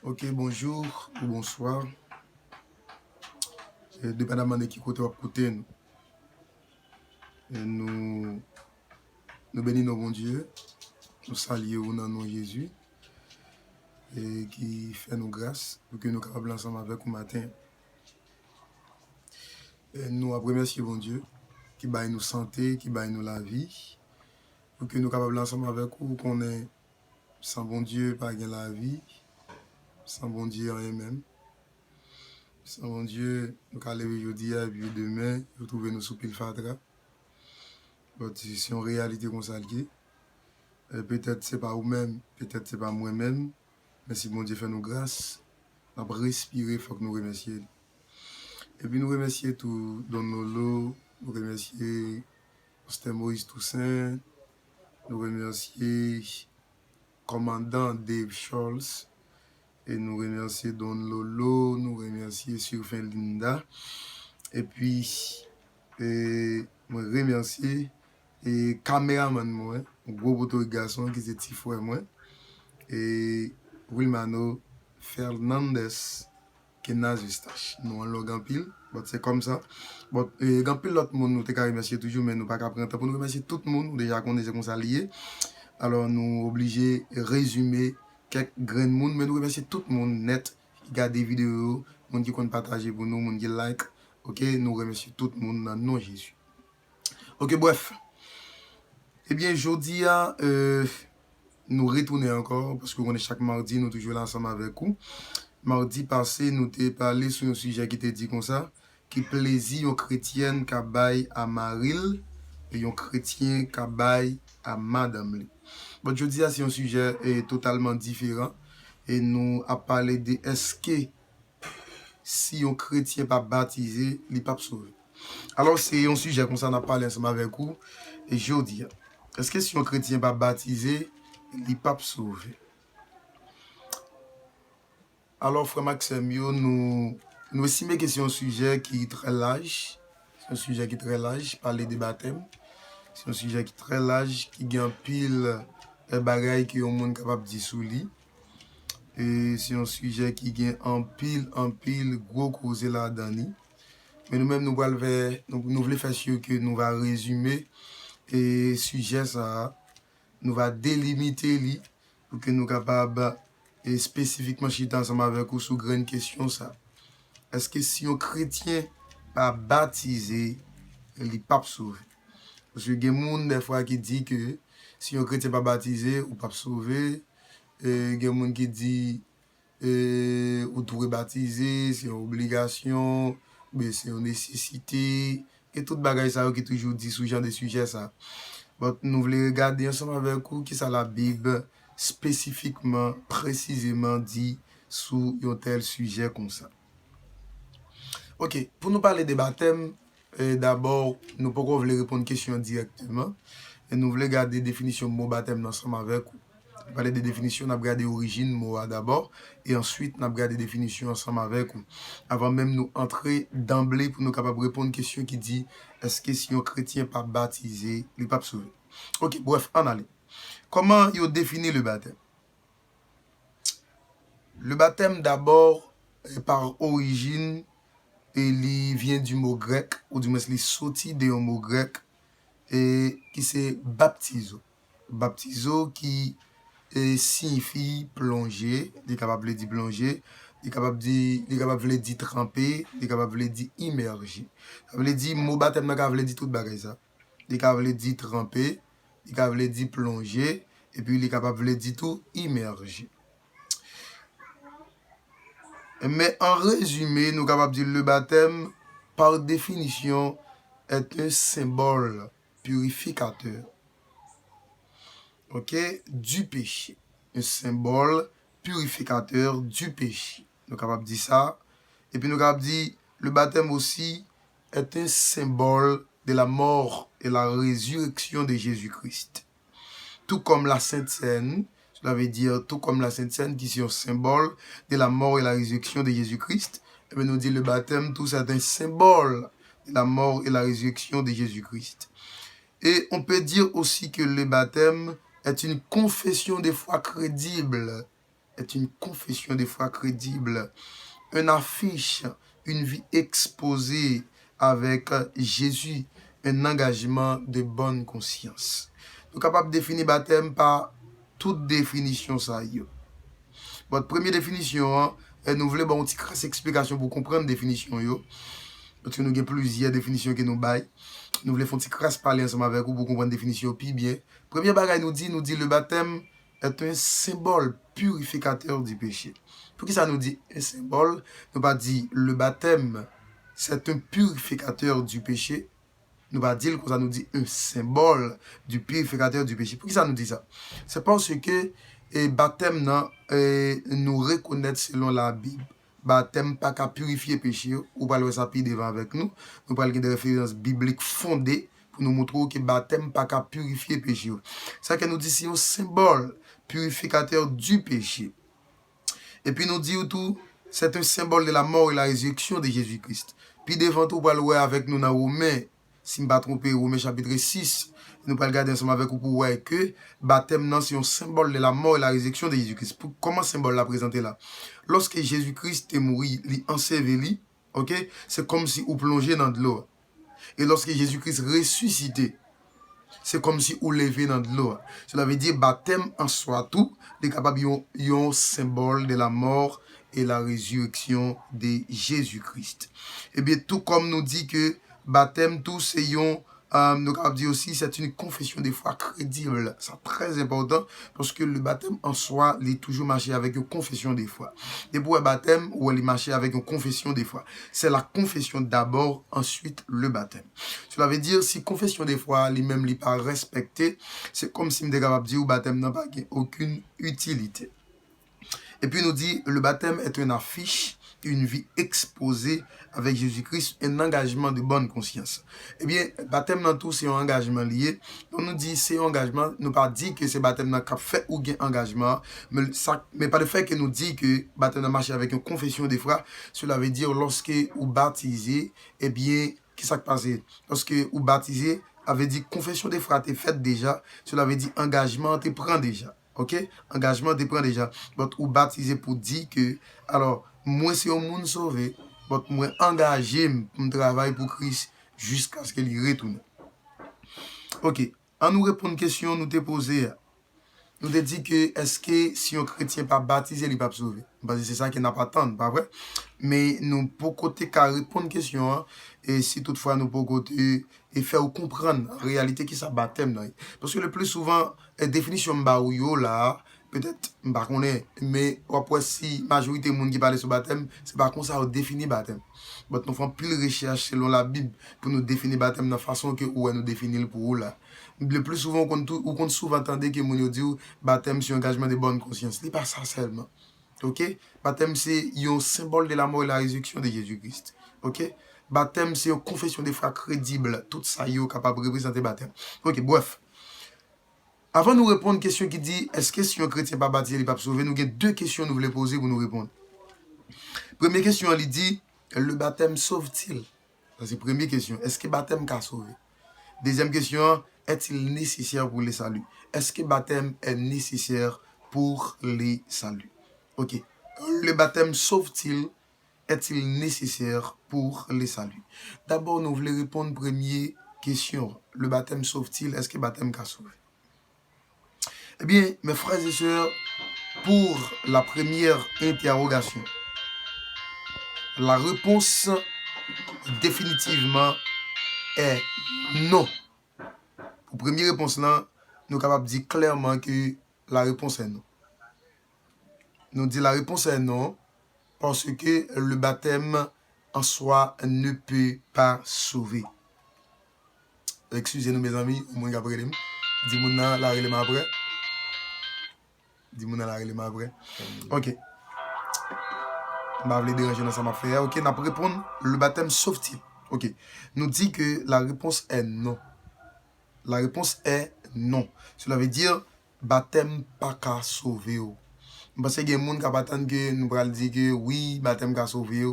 Ok, bonjour ou bonsoir. Dépendamment de qui côté ou côté nous. Nous bénissons bon Dieu. Nous saluons dans nom de Jésus. Et qui fait nous grâce pour que nous soyons capables ensemble avec vous matin. Et nous remercions bon Dieu qui baille nous santé, qui baille nous la vie. Pour que nous soyons capables ensemble avec vous qu'on est sans bon Dieu, pas gain la vie. Sans bon Dieu, rien même. Sans bon Dieu, nous allons lever aujourd'hui et puis demain, nous trouvons nous sous pile fatra. C'est une réalité qu'on s'allie. Peut-être c'est pas vous-même, peut-être c'est pas moi-même, mais si bon Dieu fait nous grâce, on va respirer, il faut que nous remercions. Et puis nous remercions tout Don Nolo, nous remercions Pasteur Moïse Toussaint, nous remercions commandant Dave Charles, et nous remercions Don Lolo, nous remercions Surfin Linda, et puis nous remercions et caméraman moi, un gros beau garçon qui était petit frère moi, et Wilmano Fernandez qui n'a Eustache. Nous on l'a pile, c'est comme ça. Bon, grand pile l'autre monde nous te remercier toujours, mais nous pas prendre temps pour nous remercier tout le monde déjà qu'on est comme ça lié. Alors nous obligés résumer quelques grains de monde, mais nous remercier tout le monde net qui regarde des vidéos, monde qui compte partager pour nous, monde qui like. OK, nous remercions tout le monde dans le nom de Jésus. OK, bref. Eh bien, aujourd'hui, nous retournons encore, parce qu'on est chaque mardi, nous toujours là ensemble avec vous. Mardi passé, nous t'ai parlé sur un sujet qui était dit comme ça, qui plaisir aux chrétiennes qui baille à Maril et aux chrétiens qui baille à Madame. Bon, je dis c'est un sujet totalement différent. Et nous a parlé de est-ce que si un chrétien pas baptisé, il n'est pas sauvé. Alors, c'est un sujet comme ça, on a parlé ensemble avec vous. Et je dis, est-ce que si un chrétien pas baptisé, il n'est pas sauvé? Alors, frère Maxime, nous estimons que c'est un sujet qui est très large. C'est un sujet qui est très large, parler des baptêmes. C'est un sujet qui est très large, qui gagne pile de bagailles que le monde est capable de dire sous lui. Et c'est un sujet qui gagne en pile, gros causé là-dedans. Mais nous-mêmes, nous voulons faire sûr que nous allons résumer et sujet ça, nous va délimiter lui pour que nous soyons capables et spécifiquement chiter ensemble avec vous sur une question ça. Est-ce que si un chrétien pas baptisé, il n'est pas sauvé? Parce que il y a des gens des fois qui dit que si un chrétien pas baptisé, ou pas sauvé. Il y a des gens qui dit ou doit baptiser, c'est une obligation, mais c'est une nécessité. Et tout bagage ça qui toujours dit sur ce genre de sujet ça. But nous voulons regarder ensemble avec vous qui ça la Bible spécifiquement, précisément dit sur un tel sujet comme ça. Ok, pour nous parler des baptêmes, d'abord, nous pouvons répondre à une question directement. Et nous voulons regarder la définition du mot baptême ensemble avec vous. Nous parler des définitions, nous avons regardé l'origine du mot d'abord. Et ensuite, nous avons regardé des définitions ensemble avec vous. Avant même nous entrer d'emblée pour nous capables de répondre à une question qui dit est-ce que si un chrétien n'est pas baptisé, il n'est pas sauvé? Ok, bref, on allait. Comment il définit le baptême? Le baptême d'abord, par origine, il vient du mot grec, ou du moins il sorti d'un mot grec, et qui c'est baptizo. Baptizo qui signifie plonger, il est capable de dire plonger, il est capable de dire tremper, il est capable de dire immerger. Ça veut dire mot baptême, il est capable de dire tout bagage ça. Il est capable de dire tremper, il est capable de dire plonger, et puis il est capable de dire tout immerger. Mais en résumé, nous sommes capables de dire le baptême, par définition, est un symbole purificateur, ok, du péché. Un symbole purificateur du péché. Nous sommes capables de dire ça. Et puis nous sommes capables de dire le baptême aussi est un symbole de la mort et la résurrection de Jésus-Christ. Tout comme la Sainte Seine, cela veut dire tout comme la Sainte Seine qui est un symbole de la mort et la résurrection de Jésus-Christ. Et bien nous dit le baptême, tout ça est un symbole de la mort et la résurrection de Jésus-Christ. Et on peut dire aussi que le baptême est une confession de foi crédible est une confession de foi crédible, une affiche, une vie exposée avec Jésus, un engagement de bonne conscience. Nous sommes capables de définir le baptême par toute définition. Votre première définition, nous voulons une petite explication pour comprendre la définition. Parce que nous avons plusieurs définitions que nous baillons. Nous voulons faire une petite parler ensemble avec vous pour comprendre la définition plus bien. Premier bagage nous dit le baptême est un symbole purificateur du péché. Pour qui ça nous dit un symbole? Nous pas dit le baptême c'est un purificateur du péché. Nous pas dire que ça nous dit un symbole du purificateur du péché. Pour qui ça nous dit ça? C'est parce que le baptême nous reconnaît selon la Bible. Baptême pas qu'à purifier péché ou pas le ça devant avec nous. Nous parlons de références bibliques fondées pour nous montrer que baptême pas qu'à purifier péché. Ça que nous dit c'est un symbole purificateur du péché. Et puis nous dit tout, c'est un symbole de la mort et la résurrection de Jésus-Christ. Puis devant tout, pour le avec nous dans Romains, si je ne me trompe, Romains chapitre 6, nous allons regarder ensemble avec vous pour voir que baptême, c'est un symbole de la mort et la résurrection de Jésus-Christ. Comment symbole la présenter là? Lorsque Jésus-Christ est mort, il est enseveli, ok? C'est comme si vous plongez dans de l'eau. Et lorsque Jésus-Christ ressuscité, c'est comme si vous levez dans de l'eau. Cela veut dire baptême en soi tout, est capable un symbole de la mort et la résurrection de Jésus-Christ. Et bien tout comme nous dit que baptême tout c'est nous avons dit aussi c'est une confession de foi crédible. C'est très important parce que le baptême en soi, il est toujours marché avec une confession de foi. Et pour le baptême, où il est marché avec une confession de foi. C'est la confession d'abord, ensuite le baptême. Cela veut dire si confession de foi, lui-même n'est pas respecté, c'est comme si je suis capable de dire que le baptême n'a pas aucune utilité. Et puis nous dit le baptême est une affiche, une vie exposée avec Jésus-Christ, un engagement de bonne conscience. Eh bien, baptême dans tout, c'est un engagement lié. On nous dit c'est un engagement, nous pas dit que c'est baptême dans fait ou gain engagement, mais pas le fait que nous dit que baptême marche avec une confession de foi, cela veut dire lorsque vous baptisez, eh bien, qu'est-ce qui s'est passé? Lorsque vous baptisez, avait dit confession de foi t'es faite déjà, cela veut dire engagement t'es prend déjà. Ok? Engagement t'es prend déjà. Donc, ou baptisé pour dire que, alors, moi, c'est un monde sauvé, donc, moi, engagé pour travailler pour Christ jusqu'à ce qu'il retourne. Ok. En nous répondre à une question, nous t'ai posé, nous t'ai dit que, est-ce que si un chrétien pas baptisé, il n'est pas sauvé? Parce que c'est ça qui n'a pas tant, pas vrai? Mais nous, pour côté qu'à répondre à une question, hein, et si toutefois nous pour côté et faire comprendre en réalité qui ça baptême là. Parce que le plus souvent définition mbaouyo là peut-être pas connaît mais après si majorité de monde qui parle sur baptême c'est pas comme ça on définit baptême. Mais nous faisons pile recherche selon la Bible pour nous définir baptême de la façon que où nous définir pour vous là. Le plus souvent on souvent entendre que mon dit baptême c'est un engagement de bonne conscience. C'est pas ça seulement. OK? Baptême c'est un symbole de la mort et la résurrection de Jésus-Christ. OK? Baptême, c'est une confession de foi crédible. Tout ça, est capable de représenter baptême. Ok, bref. Avant de nous répondre à une question qui dit est-ce que si un chrétien n'est pas baptisé, il n'est pas sauvé, nous avons deux questions que nous voulons poser pour nous répondre. Première question, elle dit le baptême sauve-t-il? C'est la première question. Est-ce que le baptême a sauvé? Deuxième question, est-il nécessaire pour les saluts? Est-ce que le baptême est nécessaire pour les saluts? Ok. Le baptême sauve-t-il? Est-il nécessaire pour les saluts? D'abord, nous voulons répondre à la première question. Le baptême sauve-t-il? Est-ce que le baptême a sauvé? Eh bien, mes frères et sœurs, pour la première interrogation, la réponse définitivement est non. Pour la première réponse, là, nous sommes capables de dire clairement que la réponse est non. Nous disons la réponse est non. Parce que le baptême en soi ne peut pas sauver. Excusez-nous mes amis, au moins après. Dis-moi la relève après. Dis-moi la relève après. Ok. Je vais vous déranger dans ça m'a fait. Ok, on va répondre. Le baptême sauve-t-il? Ok. Nous dit que la réponse est non. La réponse est non. Cela veut dire baptême pas qu'à sauver. Parce qu'il y a des gens qui attendent que nous allons dire que oui, baptême a sauvé.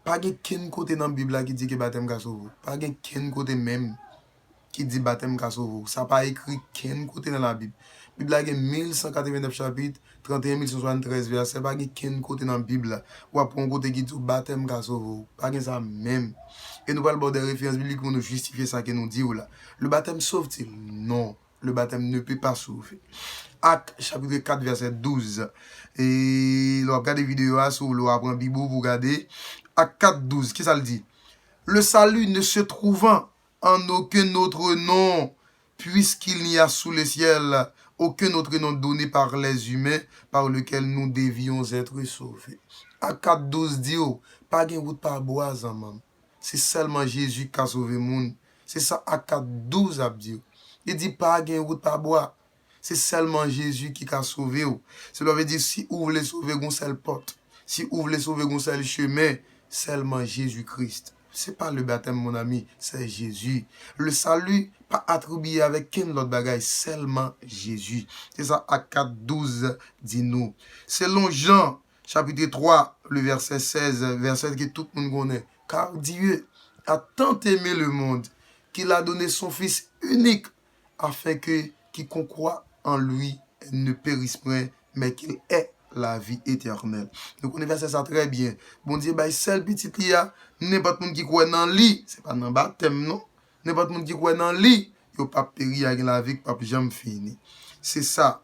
Pas de quel côté dans la Bible qui dit que baptême a sauvé. Pas de quel côté même qui dit baptême a sauvé. Ça n'a pas écrit quel côté dans la Bible. La Bible a 1189 chapitres, 31 173 verset, pas qu'un côté dans la Bible, ou après un côté qui dit baptême qu'a sauvé, pas que ça même. Et nous parlons des références bibliques pour nous justifier ça que nous disons là. Le baptême sauve-t-il? Non, le baptême ne peut pas sauver. Acte chapitre 4 verset 12. Et vous regardez la vidéo sur vous apprend Bible, vous regardez. Acte 4 12, qu'est-ce que ça le dit? Le salut ne se trouvant en aucun autre nom, puisqu'il n'y a sous le ciel aucun autre nom donné par les humains par lequel nous devions être sauvés. Acte 4 12 dit, oh, pas de route par bois, maman. C'est seulement Jésus qui a sauvé le monde. C'est ça, Acte 4 12 a dit. Il dit pas de route par bois. C'est seulement Jésus qui a sauvé. Cela veut dire, si vous voulez sauver une seule porte, si vous voulez sauver un seul chemin, seulement Jésus-Christ. Ce n'est pas le baptême, mon ami, c'est Jésus. Le salut, pas attribué avec quel autre bagaille, seulement Jésus. C'est ça, Acte 4, 12, dit-nous. Selon Jean, chapitre 3, le verset 16, verset que tout le monde connaît. Car Dieu a tant aimé le monde qu'il a donné son Fils unique afin que quiconque croit en lui ne périsse point, mais qu'il ait la vie éternelle. Nous connaissons ça très bien. Bon Dieu, bah, seul petit lia, n'importe monde qui croit dans lui, c'est pas dans le baptême, non? N'importe monde qui croit dans lui, il ne pas périr avec la vie, pas jamais fini. C'est ça.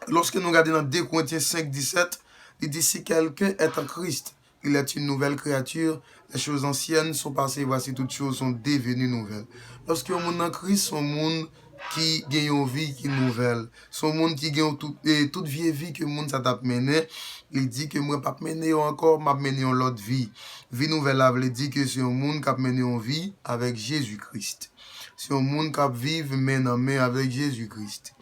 Lorsque nous regardons dans 2 Corinthiens 5, 17, il dit si quelqu'un est en Christ, il est une nouvelle créature, les choses anciennes sont passées, voici toutes choses sont devenues nouvelles. Lorsque on est en Christ, son monde qui gagne une vie qui nouvelle. Son monde qui gagne toute vieille vie que le monde s'est mené. Il dit que moi, pas mener encore, m'a mené en l'autre vie. Vie nouvelle, là, veut dire que c'est un monde qui a mené en vie avec Jésus-Christ. C'est un monde qui a vivre main en main avec Jésus-Christ.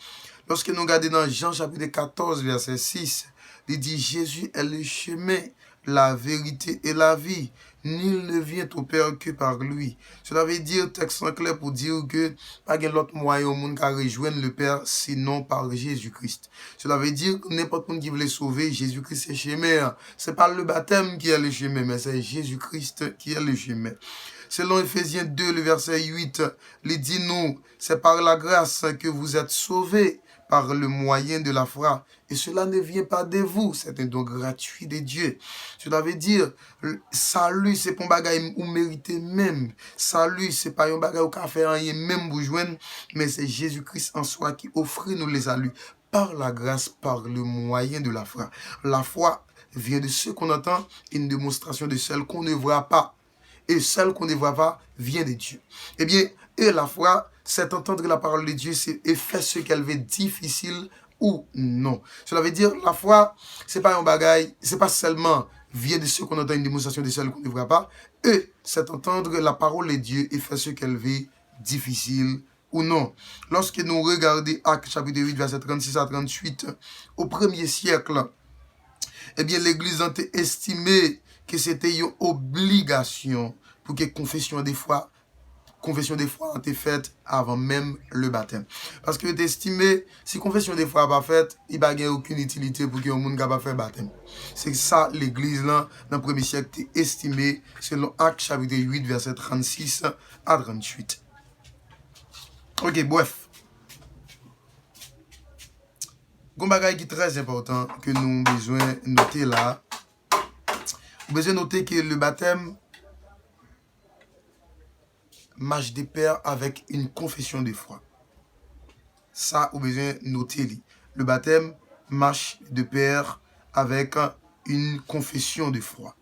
Lorsque nous regardons dans Jean chapitre 14, verset 6, il dit Jésus est le chemin, la vérité et la vie. Nul ne vient au Père que par lui. Cela veut dire, texte en clair pour dire que pas de l'autre moyen au monde qui rejoindre le Père sinon par Jésus-Christ. Cela veut dire que n'importe qui qui veut sauver, Jésus-Christ c'est le chemin. C'est pas le baptême qui est le chemin, mais c'est Jésus-Christ qui est le chemin. Selon Ephésiens 2, le verset 8, il dit nous, c'est par la grâce que vous êtes sauvés par le moyen de la foi. Et cela ne vient pas de vous, c'est un don gratuit de Dieu. Cela veut dire, salut, c'est pas un bagage ou mérité même. Salut, c'est pas un bagage ou fait rien même vous joindre, mais c'est Jésus-Christ en soi qui offre nous les saluts par la grâce, par le moyen de la foi. La foi vient de ce qu'on entend, une démonstration de celle qu'on ne voit pas. Et celle qu'on ne voit pas vient de Dieu. Eh bien, et la foi, c'est entendre la parole de Dieu et faire ce qu'elle veut difficile ou non. Cela veut dire, la foi, c'est pas un bagage, c'est pas seulement vient de ce qu'on entend une démonstration de celle qu'on ne voit pas, et c'est entendre la parole de Dieu et faire ce qu'elle veut difficile ou non. Lorsque nous regardons Actes chapitre 8, verset 36 à 38, au 1er siècle, eh bien, l'Église a estimé que c'était une obligation pour que confession des foi a été faite avant même le baptême. Parce que tu estimé, si confession des foi n'est pas faite, il n'y a aucune utilité pour que le monde ne pas faire baptême. C'est ça l'Église là, dans le premier siècle, a estimé selon Actes chapitre 8, verset 36 à 38. Ok, bref. Un bagage qui est très important que nous avons besoin de noter là. Vous avez besoin de noter que le baptême marche de pair avec une confession de foi. Ça, vous avez besoin de noter. Le baptême marche de pair avec une confession de foi.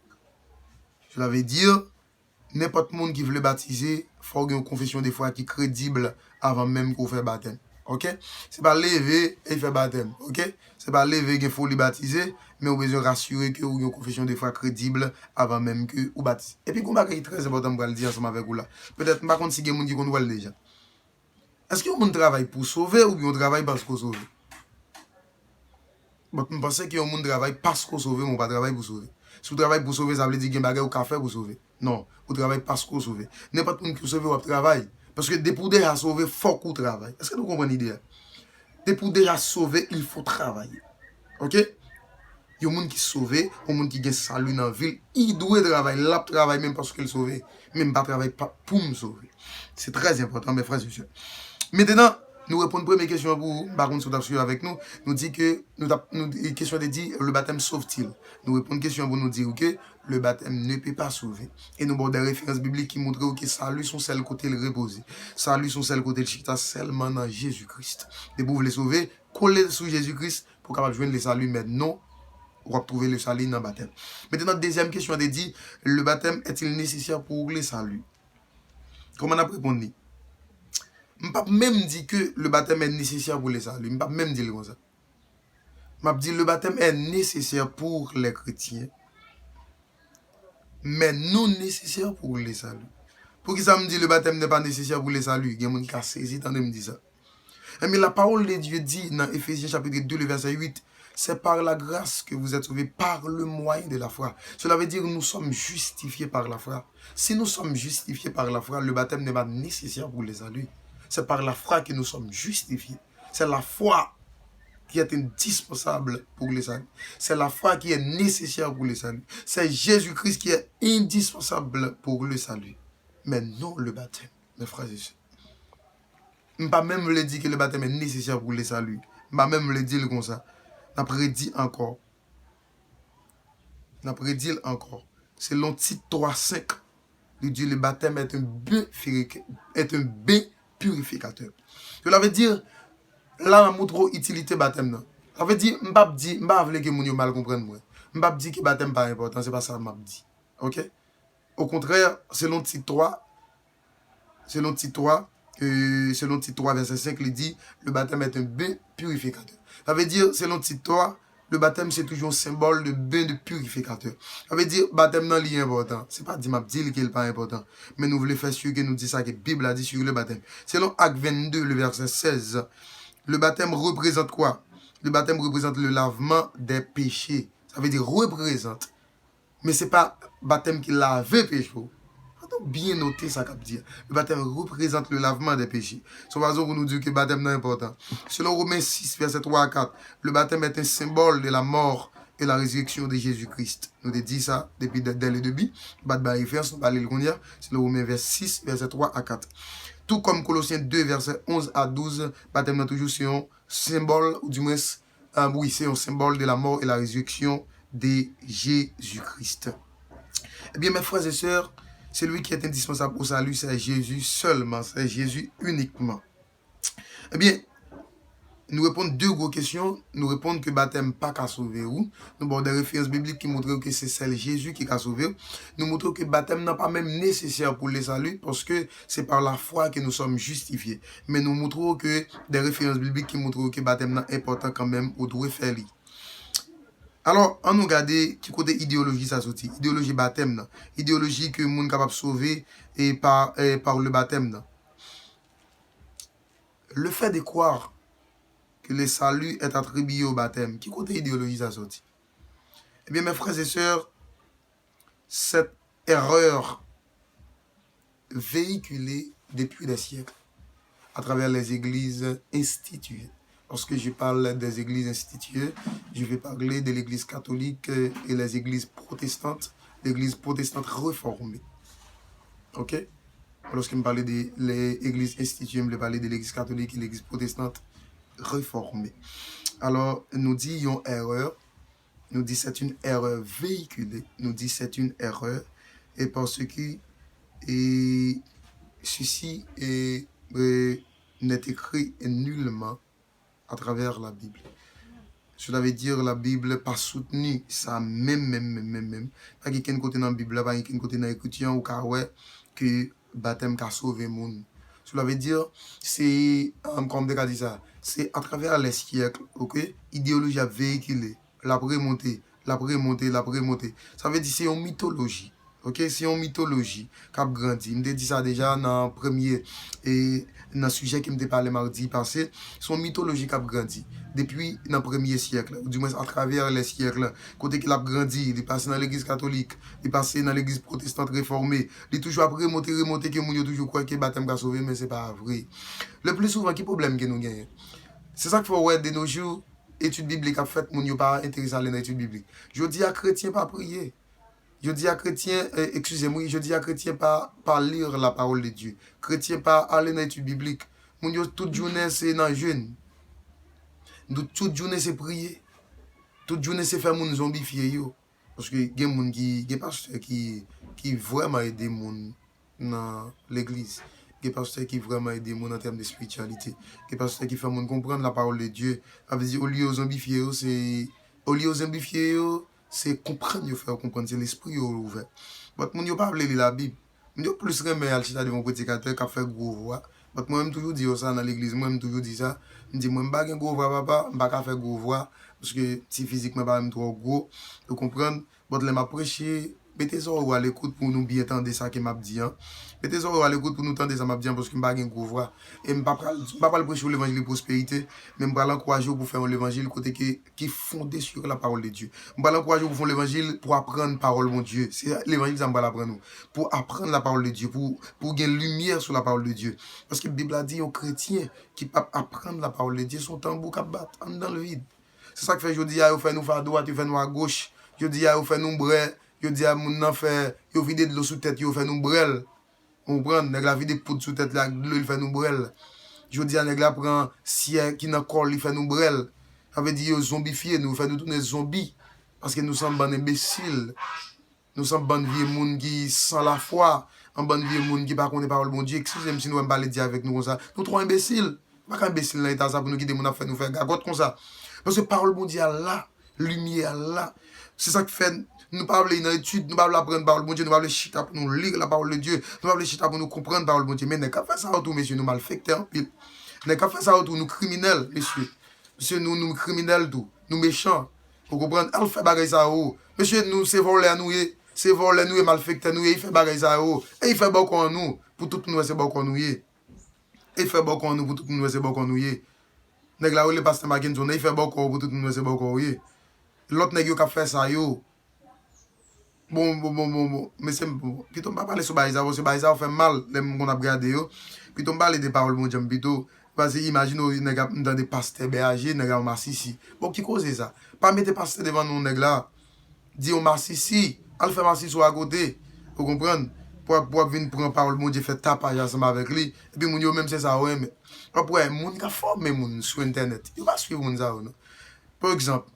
Cela veut dire, n'importe monde qui veut baptiser, il faut avoir une confession de foi qui est crédible avant même qu'on fasse baptême. Ok? C'est pas lever et faire baptême. Ok? C'est pas lever qu'il faut le baptiser, mais on besoin rassurer que vous avez une confession de foi crédible avant même que vous baptisez. Et puis, comment est très important pour le dire ensemble avec vous là. Peut-être, par contre, si il y a des gens qui connaissent déjà. Est-ce que vous travaille pour sauver ou bien on travaille parce qu'on sauve? Je pense que vous travaille parce qu'on sauve, mais on pas travaille pour sauver. Si vous travaillez pour sauver, ça veut dire qu'il y a des choses café pour sauver. Non, vous travaillez parce qu'on sauve. N'importe qui sauve, vous travaille. Parce que dès pour déjà sauver, il faut qu'on travaille. Est-ce que vous comprenez l'idée? Dès pour déjà sauver, il faut travailler. Ok? Il y a des gens qui sauvent, il y a des gens qui ont salut dans la ville. Il doit travailler. Là, travaille même parce qu'il sauve. Même pas travailler pour me sauver. C'est très important, mes frères et sœurs. Maintenant, Nous répondons première question pour vous, par contre, si vous suivre avec nous, nous dit que, question de dire, le baptême sauve-t-il? Nous répondons question pour nous dire que le baptême ne peut pas sauver. Et nous avons des références bibliques qui montrent que salut sont celles côté le reposer. Salut sont celles côté le chita seulement dans Jésus-Christ. Et pour vous les sauver, collez sur Jésus-Christ pour capable joindre le salut, mais non, on va trouver le salut dans le baptême. Maintenant, deuxième question de dire, le baptême est-il nécessaire pour le salut? Comment on a répondu? Je ne peux pas même dire que le baptême est nécessaire pour les salut. Je ne peux pas même dire comme ça. Je dis que le baptême est nécessaire pour les chrétiens, mais non nécessaire pour les salut. Pour qui ça me dit que le baptême n'est pas nécessaire pour les salut? Il y a des gens qui ont saisi, tant de me dire ça. Mais la parole de Dieu dit dans Éphésiens chapitre 2, le verset 8, c'est par la grâce que vous êtes sauvés par le moyen de la foi. Cela veut dire que nous sommes justifiés par la foi. Si nous sommes justifiés par la foi, le baptême n'est pas nécessaire pour les salut. C'est par la foi que nous sommes justifiés. C'est la foi qui est indispensable pour les salut. C'est la foi qui est nécessaire pour les salut. C'est Jésus-Christ qui est indispensable pour le salut. Mais non le baptême, mes frères et sœurs. Je ne peux pas même le dire que le baptême est nécessaire pour le salut. Je ne peux pas même le dire comme ça. Je prédit encore. Je prédit encore. Selon Tite 3,5, il dit le baptême est un bain purificateur. Cela veut dire, là, on montre l'utilité du baptême. Ça veut dire, je ne vais pas dire que les gens mal comprennent. Je ne vais pas dire que le baptême n'est pas important. Ce n'est pas ça que je dis. Ok? Au contraire, selon Tite 3, selon Tite 3, verset 5, il dit le baptême est un bain purificateur. Ça veut dire, selon Tite 3, le baptême c'est toujours un symbole de bain de purificateur. Ça veut dire, le baptême non est important. Ce n'est pas dire qu'il n'est pas important. Mais nous voulons faire sûr que nous disons ça, que la Bible a dit sur le baptême. Selon Acte 22, le verset 16, le baptême représente quoi? Le baptême représente le lavement des péchés. Ça veut dire représente. Mais ce n'est pas le baptême qui lave les péchés. Bien noter ça cap dire. Le baptême représente le lavement des péchés. C'est raison pour nous dire que le baptême n'est important. Selon Romains 6, verset 3 à 4, le baptême est un symbole de la mort et la résurrection de Jésus-Christ. Nous avons dit ça depuis dès le début. Nous avons référence, nous allons le lire. C'est le Romains 6, verset 3 à 4. Tout comme Colossiens 2, verset 11 à 12, le baptême est toujours un symbole, ou du moins, oui, c'est un symbole de la mort et la résurrection de Jésus-Christ. Eh bien, mes frères et sœurs, celui qui est indispensable au salut, c'est Jésus seulement, c'est Jésus uniquement. Eh bien, nous répondons deux grosses questions. Nous répondons que le baptême pas qu'à sauver ou. Nous avons des références bibliques qui montrent que c'est celle Jésus qui a sauvé. Nous montrons que le baptême n'est pas même nécessaire pour le salut parce que c'est par la foi que nous sommes justifiés. Mais nous montrons que des références bibliques qui montrent que le baptême est important quand même, on doit faire. Alors, on nous regarde qui côté idéologie ça sorti. Idéologie baptême. Idéologie que le monde est capable de sauver et par le baptême. Le fait de croire que le salut est attribué au baptême, qui côté idéologie ça sorti? Eh bien, mes frères et sœurs, cette erreur véhiculée depuis des siècles à travers les églises instituées. Lorsque je parle des églises instituées, je vais parler de l'église catholique et les églises protestantes, l'église protestante réformée. Ok? Lorsque je parle des églises instituées, je vais parler de l'église catholique et l'église protestante réformée. Alors, nous disons erreur, nous disons c'est une erreur véhiculée, nous disons c'est une erreur, et parce que ceci n'est écrit nullement à travers la Bible. Cela veut dire la Bible pas soutenu ça même. Pas quelqu'un côté dans la Bible, pas quelqu'un côté dans l'écriture ou que baptême qu'a sauvé le monde. Cela veut dire, c'est, comme on dit ça, c'est à travers les siècles, ok, idéologie a véhiculé, la remontée. Ça veut dire c'est une mythologie. Ok, c'est une mythologie qui a grandi. Je me dit ça déjà dans le premier et dans le sujet qui me parlé mardi passé. C'est une mythologie qui a grandi depuis le premier siècle, ou du moins à travers les siècles. Côté qu'il a grandi, il est passé dans l'église catholique, il est passé dans l'église protestante réformée. Il est toujours après remonter que nous toujours croire que le baptême a sauvé, mais ce n'est pas vrai. Le plus souvent, quel problème que nous gagnons? C'est ça qu'il faut voir de nos jours, études bibliques, en fait, nous n'avons pas intéressé à l'étude biblique. Je dis à chrétiens pas prier. Je dis à chrétiens, excusez-moi, je dis à chrétiens pas lire la parole de Dieu. Chrétiens pas aller dans l'étude biblique. Moun yo toute journée c'est dans jeûne. Toute journée c'est prier. Toute journée c'est faire moun zombifier yo. Parce que gen moun gen pasteur qui vraiment aide moun dans l'église. Gen pasteur qui vraiment aide moun en termes de spiritualité. Gen pasteur qui fait moun comprendre la parole de Dieu. Ça veut dire au lieu de zombifier yo, c'est comprendre yo faire comprendre, c'est l'esprit yo ouvert. But moun yo pas lire la Bible. Moun yo plus remet al chita devant prédicateur qui fait gros voix. But moi même toujours dire ça dans l'église, moi même toujours dire ça. Je dis moi m'pa gen gros voix papa, m'pa ka faire gros voix parce que si physiquement pas même trop gros, vous comprenez. But les m'a prêcher, mettez ça à l'écoute pour nous bien entendre ça que m'a dit. Mettez ça à l'écoute pour nous entendre ça m'a dit parce que m'pa gen gros voix et m'pa pas prêcher l'évangile de prospérité, mais m'pa l'encourager pour faire l'évangile côté qui fondé sur la parole de Dieu. M'pa l'encourager pour faire l'évangile pour apprendre parole mon Dieu. C'est l'évangile ça m'pa l'apprendre nous pour apprendre la parole de Dieu, pour gagner lumière sur la parole de Dieu. Parce que la Bible a dit aux chrétiens qui peuvent apprendre la parole de Dieu son tambour qui bat dans le vide. C'est ça que fait jodi a yo fait nous faire à droite, yo fait nous à gauche. Jodi a yo fait nous brel, jodi a moun nan fait yo vide de l'eau sous tête, yo fait nous brel. On prend nèg la vide poudre sous tête là, l'eau il fait nous brel. Jodi a nèg la prend sien qui nan corps il fait nous brel. Ça veut dire yo zombifier, nous fait nous tourner zombies parce que nous sommes ban imbéciles. Nous sommes ban vieux moun qui sans la foi, en ban vieux moun qui pas connaît parole bon Dieu. Excusez-moi si nous aime parler dire avec nous comme ça. Nous trop imbéciles. Pas imbéciles dans l'état ça pour nous quitter moun faire nous faire gagote comme ça. Parce que parole bon Dieu là, lumière là. C'est ça qui fait nous parler dans l'étude, nous pas apprendre parole bon Dieu, nous pas chita pour nous lire la parole de Dieu, nous pas chita pour nous comprendre parole bon Dieu. Mais n'est qu'à faire ça autour messieurs, nous malfecteurs en pile. N'est qu'à faire ça autour nous criminels, messieurs. Monsieur nous criminels tout, nous méchants. Vous comprenez? Elle fait bagaille ça haut. Monsieur nous c'est voler nous c'est voler nous malfecteurs nous, il fait bagaille ça haut. Et il fait beaucoup en nous pour tout nous c'est beaucoup nous. Il fait beaucoup en nous pour tout nous c'est beaucoup nous. Nèg la ou le pasteur Magenzo, il fait beaucoup pour tout nous c'est beaucoup oui. L'autre nèg yo qui fait ça yo. Bon. Mais c'est bon. Puis on pas parler sur Baïsa, parce que Baïsa fait mal, les qu'on a regardé yo. Puis on parle des paroles mon Dieu plutôt. Parce que imagine nèg dans des pasteurs BAG, nèg en Massissi. Bon qui cause ça? Pas mettre pasteur devant nous nèg là. Dit au Massissi, al fait Massissi à côté. Vous comprenez? Pour venir prendre parole mon Dieu fait tapage ensemble avec lui. Et puis mon yo même c'est ça ouais mais après moun ka former moun sur internet. Il va suivre moun ça non. Par exemple,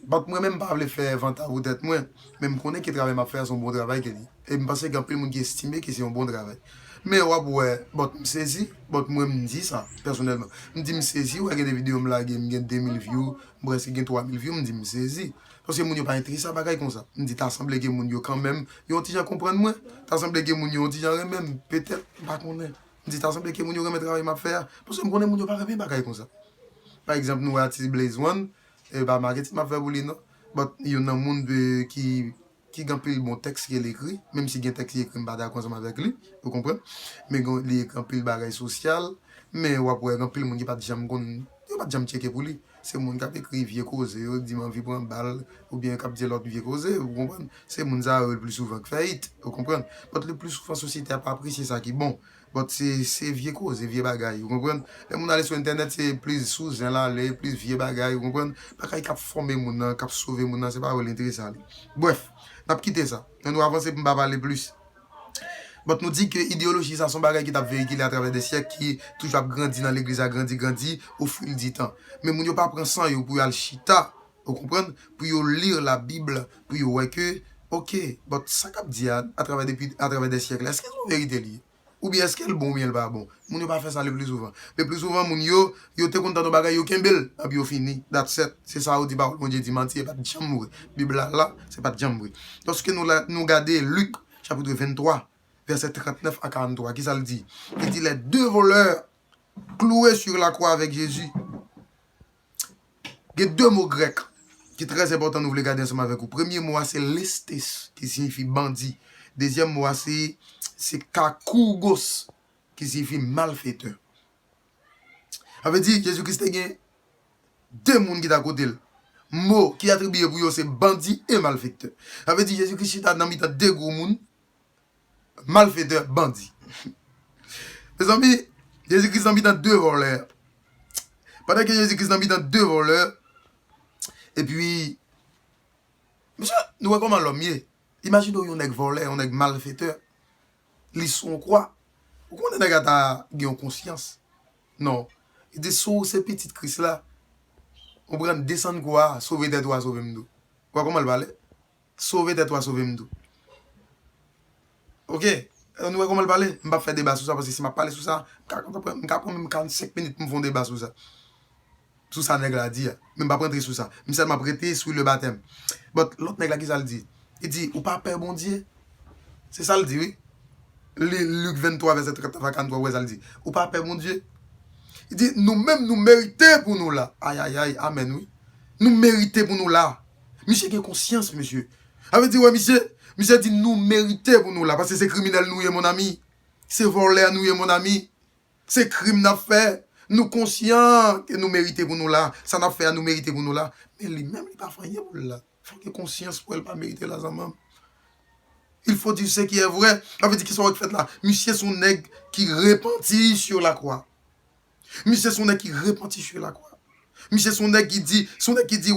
moi même pas faire vente à vous tête moi, même connais qui travaille m'a faire son bon travail que dit. Et me pense qu'il y a plein de monde qui estime que c'est un bon travail. Mais ouais, me saisi, moi me dit ça personnellement. Me dit me saisi ouais des vidéos me la gagne 2000 views, presque 3000 views, me dit me saisi. Parce que moun yo pas intéressé à bagaille comme ça. Me dit t'as semblé que moun yo quand même, yo ti gens comprendre moi. T'as semblé que moun yo ti gens même peut-être pas connaît. Me dit t'as semblé que moun yo remet travail m'a faire parce que me connais moun yo pas remet bagaille comme ça. Par exemple nous artiste Blaze One et bah marketing m'a fait pour lui non. But il y a un monde qui gagne bon texte qu'il écrit, même si il y a un texte qui écrit pas d'accord ensemble avec lui, vous comprenez? Mais il écrit un peu le bagage social, mais ou après un peu le monde qui pas jamais pas jamais checker pour lui. C'est le monde qui a écrit vieux cause, il dit envie prendre balle ou bien qui a dit l'autre vieux cause, vous comprenez? C'est le monde ça le plus souvent qui fait hit, vous comprenez? Mais le plus souvent société a pas apprécié ça qui est bon. C'est vieux cause, vieux bagaille, vous comprenez? Les gens aller sur internet c'est plus sous là, les plus vieux bagaille, vous comprenez? Pas qu'il a formé moun, qui a sauvé moun, c'est pas intéressant. Bref, on a quitté ça. On nous avancer pour pas parler plus. But nous dit que l'idéologie, ça sont bagages qui t'a véhiculé à travers des siècles, qui toujours grandi dans l'église, a grandi au fil du temps. Mais moun yo pas prendre sang yo pour aller chita, vous comprenez? Pour yo lire la Bible, pour yo ouais que OK, but ça qu'a dit à travers des siècles, est-ce qu'elles sont vérité liée? Ou bien est-ce qu'elle bon ou bien elle pas bon? Moun yo pas fait ça le plus souvent. Le plus souvent moun yo te content de bagages yo kembel, et puis yo fini. That's it. C'est ça ou dit parole mon Dieu dit mentir, pas de jambe. Bible là, c'est pas de jambe. Lorsque nous regarder Luc chapitre 23 verset 39 à 43, qui ça le dit? Il dit les deux voleurs cloués sur la croix avec Jésus. Il y a deux mots grecs qui sont très importants, nous voulons garder ensemble avec vous. Premier mot, c'est lestes, qui signifie bandit. Deuxième mot, c'est kakougos, qui signifie malfaiteur. Ça veut dire Jésus-Christ a deux mondes qui sont à côté. Mot qui attribué pour eux, c'est bandit et malfaiteur. Ça veut dire Jésus-Christ a dans deux gros mondes. Malfaiteur, bandit. Mes amis, Jésus-Christ a mis dans deux voleurs. Pendant que Jésus-Christ a mis dans deux voleurs, et puis, monsieur, nous voyons comment l'homme est. Imaginez un nèg voleur, un nèg malfaiteur. Ils sont quoi? Pourquoi on a une conscience? Non. Il dit, sous ces petites crises là, on prend descendre quoi, sauver des toi, sauver m'dou. Quoi, comment elle va aller? Sauver des toi, sauver m'dou. Ok? On voit comment elle va aller? Je ne vais pas faire débat sur ça parce que si je parle sur ça, je vais prendre même 45 minutes pour me faire débat sur ça. Tout ça, nègre a dit. Mais je ne vais pas prendre sur ça. Je vais prêter sur le baptême. Mais l'autre nègre qui ça le dit? Il dit, ou pas peur bon Dieu? C'est ça le dit, oui? Luc 23, verset 30 à 43, ouais, ça le dit. Ou pas peur bon Dieu? Il dit, nous-mêmes, nous méritons pour nous là. Aïe, aïe, aïe, amen, oui. Nous méritons pour nous là. Monsieur a conscience, monsieur. Avait dit, ouais, monsieur. Monsieur dit, nous méritons pour nous là. Parce que c'est criminel, nous, mon ami. C'est volé, nous, mon ami. C'est crime, n'a fait. Nous conscients que nous méritons pour nous là. Ça n'a fait à nous mériter pour nous là. Mais lui-même, il n'a pas fait pour là. Il faut que conscience pour elle pas mériter là, ça même. Il faut dire ce qui est vrai. Avait dit, qu'est-ce qu'on fait là? Monsieur, son nègre qui repentit sur la croix. Monsieur son qui repentit sur la croix. Monsieur son qui dit,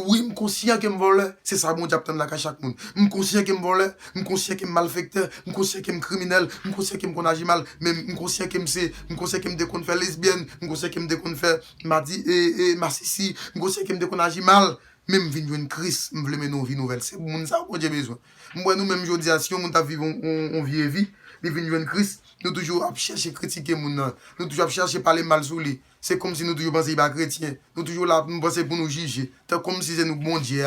oui, je conscient que je vole. C'est ça, bon Dieu, attend la chaque monde. Je conscient que je vole, je conscient que je malfecteur, je conscient que je criminel, je conscient que je agis mal, mais je conscient que je déconne faire lesbienne, je conscient que je déconne faire mardi et massissi, je conscient que je déconne agir mal. Même je viens une crise, je veux mener une vie nouvelle. C'est bon ça, bon Dieu, besoin. Moi, nous-mêmes, je dis, si on vit on vieille vie, nous venons une crise, nous toujours chercher critiquer mon nom, nous toujours chercher parler mal sur lui. C'est comme si nous toujours pensions pas chrétien, nous toujours là nous penser pour nous juger. C'est comme si c'est nous bon Dieu,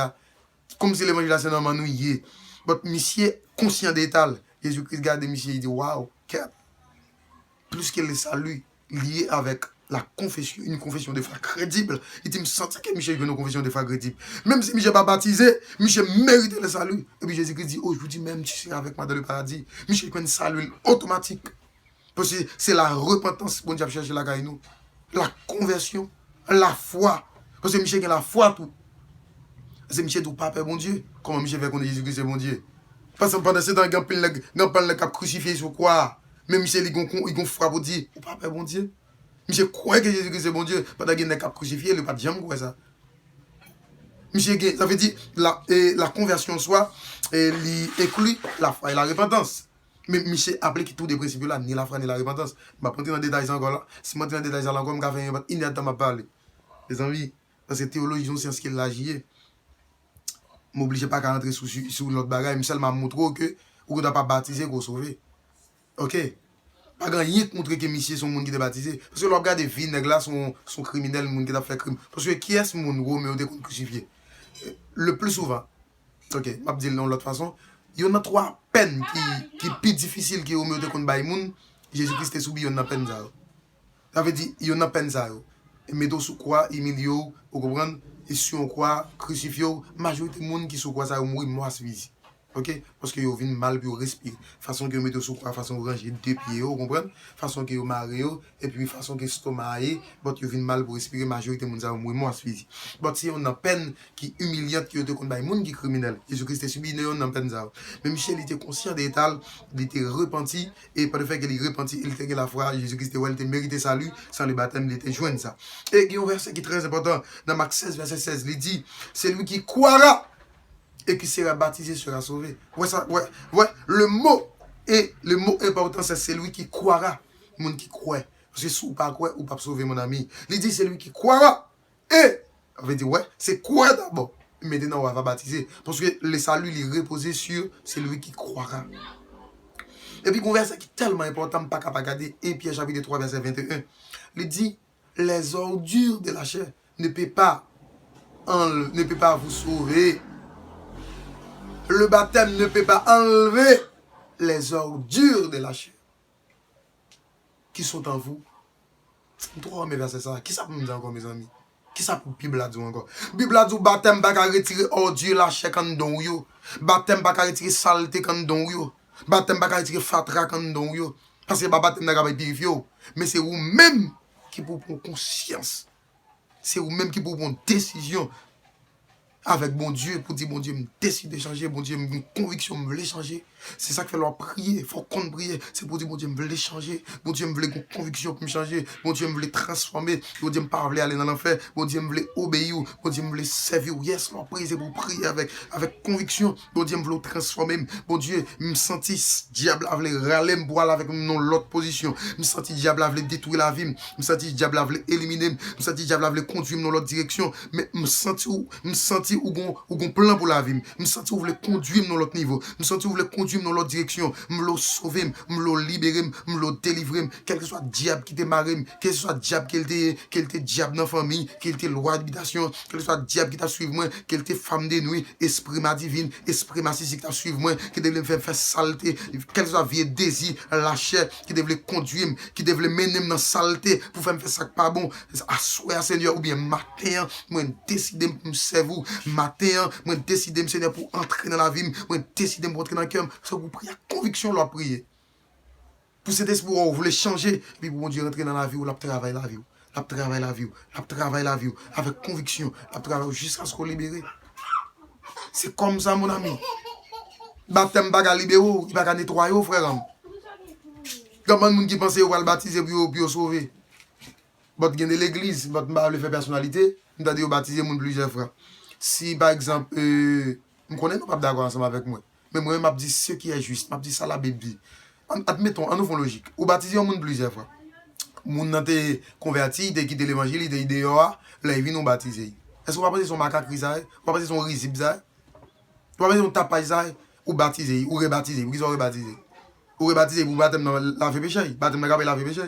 comme si l'évangile c'est normal nous y est. Mais monsieur conscient d'état, Jésus-Christ regarde monsieur, il dit waouh, plus que le salut lié avec la confession, une confession de foi crédible. Il dit, me sentais que Michel veut une confession de foi crédible. Même si Michel n'est pas baptisé, Michel mérite le salut. Et puis Jésus-Christ dit, oh, je vous dis même, tu seras avec moi dans le paradis. Michel a un salut automatique. Parce que c'est la repentance qu'on a cherché la nous. La conversion, la foi. Parce que Michel a la foi tout. C'est Michel tout pas bon Dieu. Comment Michel fait qu'on est Jésus-Christ c'est bon Dieu? Parce que pendant ce temps, il y a le cap crucifié sur quoi? Mais Michel, il a frappé pour dire, ou pas bon Dieu? Michel croit que Jésus-Christ c'est bon Dieu. Pendant qu'il n'est pas crucifié, il n'a pas de jambe quoi ça. Michel, ça veut dire la conversion soit inclut la foi et la repentance. Mais Michel applique tous les principes là, ni la foi ni la repentance. Je vais pas entrer dans les détails encore là. Si je entrer dans les détails encore, je vais faire une minute à parler. Les amis, parce que théologie, c'est ce qu'il a dit. Je m'oblige pas à rentrer sur l'autre bagage. Michel m'a montré que vous ne pas baptisé pour sauver. Ok? Pas grand rien qui montre que Michel sont monde qui est baptisé. Parce que l'on des filles là sont criminels, monde qui a fait crime. Parce que qui est ce monde Roméo de crucifié? Le plus souvent, ok, je vais dire de l'autre façon, il y en a trois peines qui sont plus difficiles que Roméo de contre Baïmoun. Jésus-Christ est soubi, il y en a peine ça. Ça veut dire, il y en a peine ça. Et mettons sous quoi, Emilio, vous comprenez? Et sur on croit, crucifié, majorité de monde qui sous quoi ça mourir moi suivi. Ok? Parce que vous venez mal pour respirer. Façon que vous mettez sous quoi, façon que vous rangez deux pieds, vous comprenez? Façon que vous marrez, et puis façon que stomac est, vous venez mal pour respirer, majorité de monde ça mourir moi suivi. Mais si on a peine qui humiliante, qui est de contre les gens qui criminel, Jésus-Christ est subi, on a peine ça. Mais Michel était conscient d'état, il était repenti, et par le fait qu'il est repenti, il était la foi, Jésus-Christ était mérité salut, sans le baptême, il était joint ça. Et il y a un verset qui est très important, dans Marc 16, verset 16, il dit, c'est lui qui croira et qui sera baptisé sera sauvé. Ouais, ça, ouais. Le mot important, c'est celui qui croira. Le monde qui croit. Parce que si vous ne pas croire, ou pas sauver mon ami. Il dit, c'est lui qui croira. Et, on veut dire, ouais, c'est quoi d'abord. Maintenant, on va baptiser. Parce que le salut, il est reposé sur celui qui croira. Et puis, un verset qui est tellement important, pas capable de regarder. Et Pierre chapitre 3, verset 21. Il dit, les ordures de la chair ne peuvent pas vous sauver. Le baptême ne peut pas enlever les ordures de la chair qui sont en vous. Trois mes versets ça. Qui ça peut me dire encore, mes amis? Qui ça peut Bible a dit encore? Bible a dit baptême pas retirer ordure la chair quand don yo. Baptême pas retirer saleté quand don yo. Baptême pas retirer fatra quand don yo. Parce que baptême n'a pas purifier. Mais c'est vous-même qui pour prendre conscience. C'est vous-même qui pour prendre décision. avec bon Dieu pour dire, bon Dieu, me décide de changer, bon Dieu, une conviction, me voulait changer. C'est ça que fait leur prier, il faut qu'on prie. C'est pour dire, bon Dieu, me voulait changer, bon Dieu, me voulait une conviction pour me changer, bon Dieu, me voulait transformer, bon Dieu, me pas voulait aller dans l'enfer, bon Dieu, me voulait obéir, bon Dieu, me voulait servir. Yes, leur prier, c'est pour prier avec conviction, bon Dieu, me voulait transformer, bon Dieu, me sentis, diable, voulait râler, me boire avec non l'autre position, me sentis, diable, voulait détruire la vie, me sentis, diable, voulait éliminer, me sentis, diable, voulait conduire dans l'autre direction, mais me sentis où gon plan pour la vie, me sentis où voulait conduire dans l'autre niveau, me sentis où voulait conduire dans l'autre direction, me le sauver, me le libérer, me le délivrer, quel que soit le diable qui te marre, quel que soit le diable qui était diable dans la famille, qui était loi d'habitation, quel que soit le diable qui t'a suivi moi, quel était femme de nuit, esprit ma divine, esprit ma qui t'a suivi moi, qui devait me faire saleté, quel que soit vie désir, la chair, qui devait conduire, qui devait mener dans la saleté, pour faire ça pas bon, assoir Seigneur, ou bien matin, moi décide de me servir, matin, moi décide de Seigneur pour entrer dans la vie, moi décide de rentrer dans le cœur, parce que vous priez conviction, leur prier. Pour cet esprit, vous voulez changer, puis pour mon Dieu rentrer dans la vie, ou la travail la vie, la travail la vie, la travail la vie, avec conviction, la travail jusqu'à ce qu'on libère. C'est comme ça, mon ami. Baptême baga libérer, il baga nettoyer, frère. Comment les gens qui pensent qu'ils vont le baptiser pour sauver? But gen de l'église, but m'a le faire personnalité, m'ta dit baptiser moun plusieurs fois. Si par exemple me connais non pas d'accord ensemble avec moi, mais moi m'a dit ce qui est juste, m'a dit ça la Bible dit. Admettons en nous logique, ou baptiser moun plusieurs fois. Moun nan te converti, de quitter l'évangile, de dehors, là il vient nous baptiser. Est-ce qu'on va passer son macaque ça, on va passer son risible ça, on va passer son tapage ça ou baptiser ou rebaptiser, ou qu'ils ont rebaptisé. Ou rebaptiser pour baptême dans la péché, baptême dans la péché.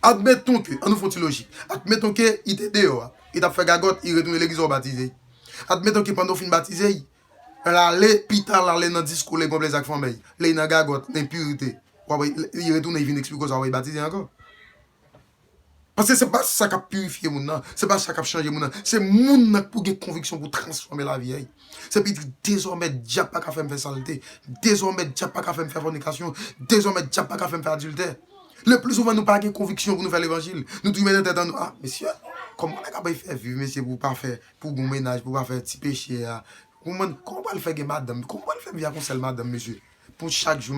Admettons que, en nous font logique, admettons que il était dehors, il t'a fait gagotte, il retourne l'église au baptisé. Admettons que pendant fin baptisé, elle allait, pita, elle allait dans le discours, les complets avec famille, les dans gagotte, l'impurité. Il retourne, il vient expliquer ça, il baptisé encore. Parce que c'est pas ça qui a purifié mon nom, c'est pas ça qui a changé mon nom, c'est mon nom pour avoir conviction pour transformer la vie. C'est puis désormais, diable pas qu'à faire saleté, désormais, diable pas qu'à faire fornication, désormais, diable pas qu'à faire adultère. Le plus souvent, nous n'avons pas de conviction pour nous faire l'évangile. Nous tous mettons dans nous. Ah, monsieur, comment on va faire vivre, monsieur, pour pas faire, pour bon ménage, pour pas faire petit péché. Comment on va le faire, madame? Comment on va le faire via conseil, madame, monsieur? Pour chaque jour,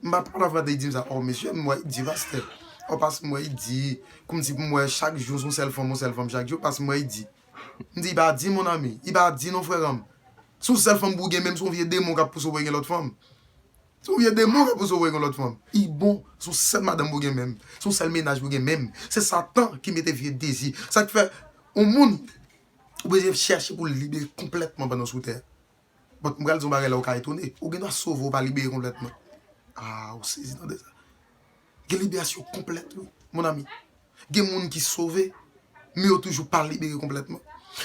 ma parole va dire ça. Oh, monsieur, moi, il dit, vaste. Oh, parce que moi, il dit, comme si pour moi, chaque jour, son seul femme, chaque jour, parce que moi, il dit. Il dit, il va dire, mon ami, il va dire, non, frère, son seul femme, même son vieux démon qui a poussé l'autre femme. Son vieux démon pour sauver l'autre femme. Il bon, son seul madame pour même, son seul ménage pour même. C'est Satan qui met des vieux désirs. Ça fait au monde, vous pouvez chercher pour le libérer complètement pendant sous terre. But m'gal zon bagay là ou étonné, ou doit sauver pas libérer complètement. Ah, ou saisit dans ça. Une libération complète, mon ami. Il y a des gens qui sont sauvés, mais ils toujours pas libérés complètement.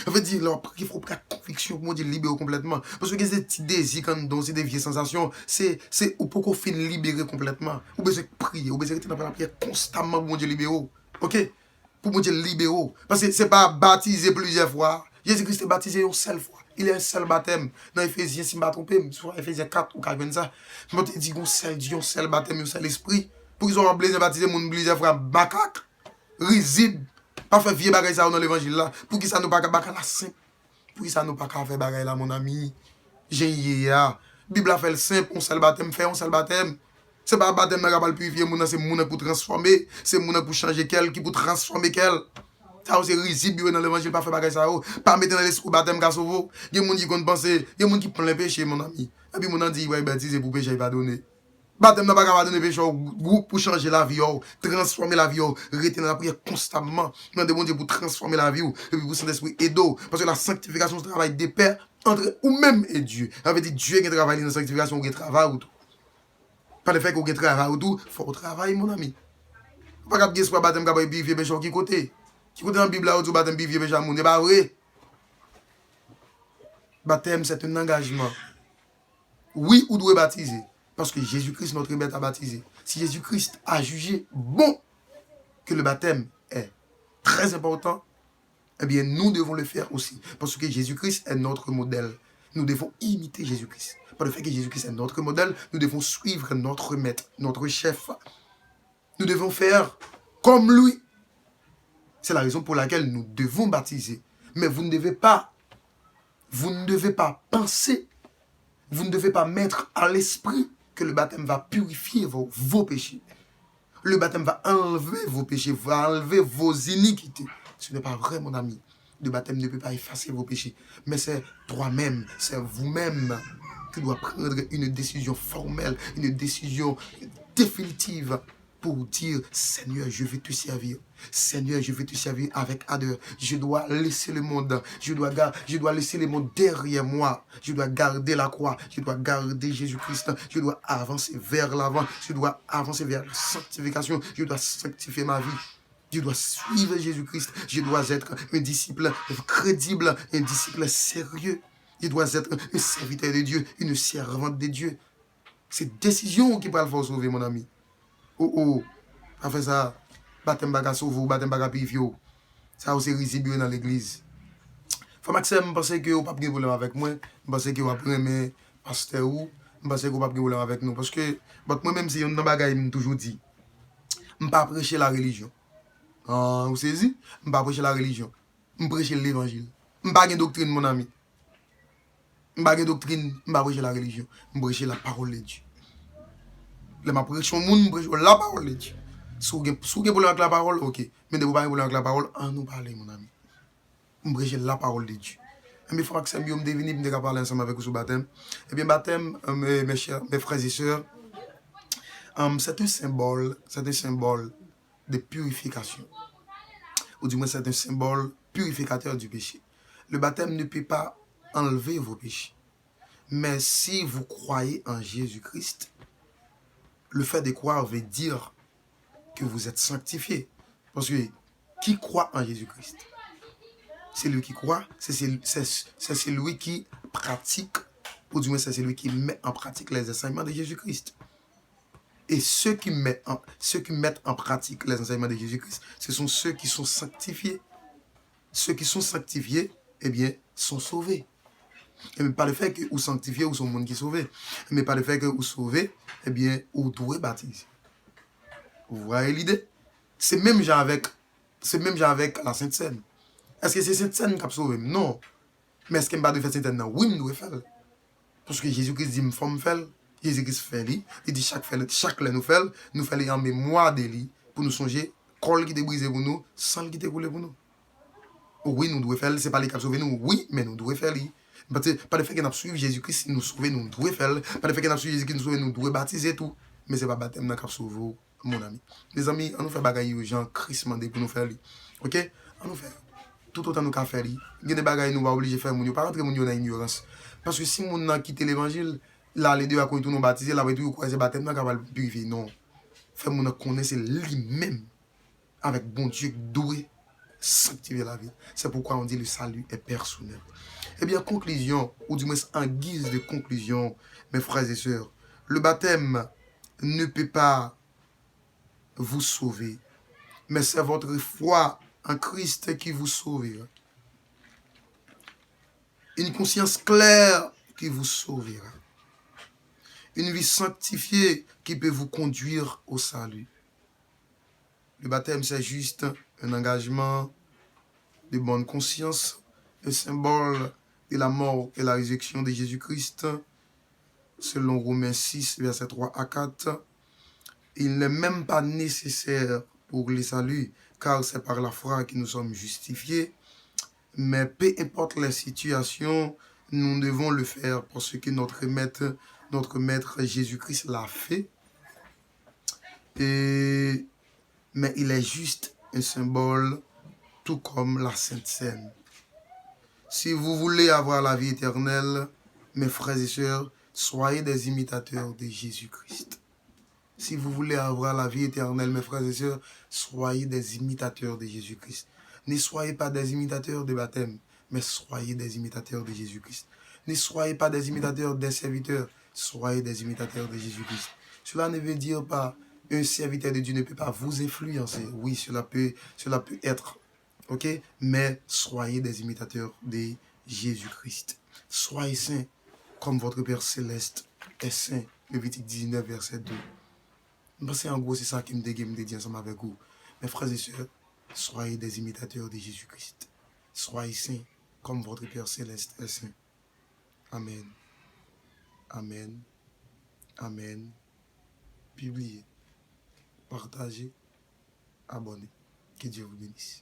Ça veut dire qu'il faut prendre conviction pour dire libérer complètement. Parce que ces petits désirs, quand c'est des vieilles sensations, c'est pour qu'on finisse libérer complètement. Ou besoin de prier, ou besoin de rester dans la prière constamment pour Dieu libérer. Ok? Pour Dieu libérer. Parce que ce n'est pas baptisé plusieurs fois. Jésus-Christ est baptisé une seule fois. Il est un seul baptême. Dans Ephésiens, si je ne me trompe, soit Ephésiens 4 ou 4, ça. Je me dis un seul Dieu, un seul baptême, un seul esprit. Pour qu'ils soient besoin de baptiser plusieurs fois, macaque, risible. Pas faire vieux bagay ça dans l'évangile là. Pour qui ça nous pas bagay la simple. Pour qui ça nous pas faire bagay là mon ami. J'ai ya. Bible a fait le simple, on seul baptême fait, on seul baptême. C'est pas baptême qui va purifier mon c'est mon pour transformer, c'est mon pour changer quel qui pour transformer quel. Ça c'est risible dans l'évangile pas faire bagay ça pas mettre dans l'esprit baptême ka sauver. Il y a des gens qui comptent penser, il y a des gens qui prennent les péchés mon ami. Et puis mon dit ouais baptiser pour péché il va donner. Baptême n'a pas capable de donner péché pour changer la vie, transformer la vie, rester dans la prière constamment. Demander bon Dieu pour transformer la vie, et puis pour Saint-Esprit et d'eau. Parce que la sanctification, c'est le travail des pères entre ou-même et Dieu. Ça veut dire Dieu qui travaille dans la sanctification, qui travaille ou tout. Pas le fait qu'on travaille ou tout, il faut travailler, mon ami. Pas capable de dire baptême capable de vivre péché qui côté. Qui côté dans la Bible là, où baptême vivre péché, c'est pas vrai. Baptême, c'est un engagement. Oui, ou doit baptiser. Parce que Jésus-Christ, notre maître, a baptisé. Si Jésus-Christ a jugé bon que le baptême est très important, eh bien, nous devons le faire aussi. Parce que Jésus-Christ est notre modèle. Nous devons imiter Jésus-Christ. Par le fait que Jésus-Christ est notre modèle, nous devons suivre notre maître, notre chef. Nous devons faire comme lui. C'est la raison pour laquelle nous devons baptiser. Mais vous ne devez pas penser, vous ne devez pas mettre à l'esprit que le baptême va purifier vos péchés. Le baptême va enlever vos péchés, va enlever vos iniquités. Ce n'est pas vrai, mon ami. Le baptême ne peut pas effacer vos péchés. Mais c'est toi-même, c'est vous-même qui doit prendre une décision formelle, une décision définitive pour dire, Seigneur, je vais te servir. Seigneur, je vais te servir avec ardeur. Je dois laisser le monde. Je dois laisser le monde derrière moi. Je dois garder la croix. Je dois garder Jésus-Christ. Je dois avancer vers l'avant. Je dois avancer vers la sanctification. Je dois sanctifier ma vie. Je dois suivre Jésus-Christ. Je dois être un disciple crédible, un disciple sérieux. Je dois être un serviteur de Dieu, une servante de Dieu. C'est décision qui va le faire sauver, mon ami. Oh oh, après ça, baptême baga sauve, baptême baga purifié. Ça aussi risible dans l'église. Faut Maxime, je pense que vous n'avez pas de problème avec moi. Je pense que vous avez un pasteur ou. Je pense que vous n'avez pas de problème avec nous. Parce que moi-même, si on a bagaille, toujours dit, je ne pas prêcher la religion. Vous saisissez? Je ne pas prêcher la religion. Je prêche l'évangile. Je ne pas de doctrine, mon ami. Je ne pas de doctrine, je ne pas prêcher la religion. Je prêche la parole de Dieu. Je prêche la parole de Dieu. Si vous avez problème avec la parole, ok. Mais de vous pas problème avec la parole, en nous parler, mon ami. Je prêche la parole de Dieu. Et mes frères, c'est mieux de venir de parler ensemble avec vous sur le baptême. Eh bien, baptême, mes frères et sœurs, c'est un symbole de purification. Ou du moins, c'est un symbole purificateur du péché. Le baptême ne peut pas enlever vos péchés. Mais si vous croyez en Jésus-Christ, le fait de croire veut dire que vous êtes sanctifié. Parce que qui croit en Jésus-Christ? C'est lui qui croit, c'est celui qui pratique, ou du moins c'est celui qui met en pratique les enseignements de Jésus-Christ. Et ceux qui mettent en pratique les enseignements de Jésus-Christ, ce sont ceux qui sont sanctifiés. Ceux qui sont sanctifiés, eh bien, sont sauvés. Et mais pas le fait que vous sanctifiez ou sont le monde qui est sauvé. Mais pas le fait que vous sauvez, eh bien, vous devez baptiser. Vous voyez l'idée? C'est même genre avec la Sainte Seine. Est-ce que c'est Sainte Seine qui a sauvé? Non. Mais est-ce qu'il n'y a pas de faire Sainte Seine? Oui, nous devons faire. Parce que Jésus-Christ dit, il faut me faire. Jésus-Christ fait lui. Il dit, chaque fois nous fait en mémoire de lui, pour nous songer, col qui est brisé pour nous, sang qui est coulé pour nous. Oui, nous devons faire, ce n'est pas les qui a sauvé nous, oui, mais nous devons faire lui. Pas le fait qu'on a suivi Jésus-Christ, nous sauver, nous devons faire. Pas le fait qu'on a suivi Jésus-Christ, nous sauver, nous devons baptiser tout. Mais ce n'est pas le baptême qui a sauvé, mon ami. Les amis, on nous fait bagaille aux gens, Christ m'a dit pour nous faire lui. Ok? On nous fait. Tout autant nous qu'à faire. Il y a des bagailles nous va obliger de faire, nous pas rentrer dans l'ignorance. Parce que si nous avons quitté l'évangile, là, les deux à quoi nous baptiser, là, tout quoi, c'est baptême, nous va purifier. Non. Faire nous connaître lui-même, avec bon Dieu, doué, sanctifier la vie. C'est pourquoi on dit le salut est personnel. Eh bien, conclusion, ou du moins en guise de conclusion, mes frères et sœurs, le baptême ne peut pas vous sauver, mais c'est votre foi en Christ qui vous sauvera. Une conscience claire qui vous sauvera. Une vie sanctifiée qui peut vous conduire au salut. Le baptême, c'est juste un engagement de bonne conscience, un symbole de la mort et la résurrection de Jésus-Christ, selon Romains 6, versets 3 à 4. Il n'est même pas nécessaire pour le salut, car c'est par la foi que nous sommes justifiés. Mais peu importe la situation, nous devons le faire parce que notre maître Jésus-Christ l'a fait. Mais il est juste un symbole, tout comme la Sainte Seine. Si vous voulez avoir la vie éternelle, mes frères et sœurs, soyez des imitateurs de Jésus-Christ. Si vous voulez avoir la vie éternelle, mes frères et sœurs, soyez des imitateurs de Jésus-Christ. Ne soyez pas des imitateurs de baptême, mais soyez des imitateurs de Jésus-Christ. Ne soyez pas des imitateurs des serviteurs, soyez des imitateurs de Jésus-Christ. Cela ne veut dire pas un serviteur de Dieu ne peut pas vous influencer. Oui, cela peut être, ok? Mais soyez des imitateurs de Jésus-Christ. Soyez saints comme votre Père Céleste est saint. Lévitique 19, verset 2. Parce que en gros, c'est ça qui me dit ensemble avec vous. Mes frères et sœurs, soyez des imitateurs de Jésus-Christ. Soyez saints comme votre Père Céleste est saint. Amen. Amen. Amen. Publiez, partagez, abonnez. Que Dieu vous bénisse.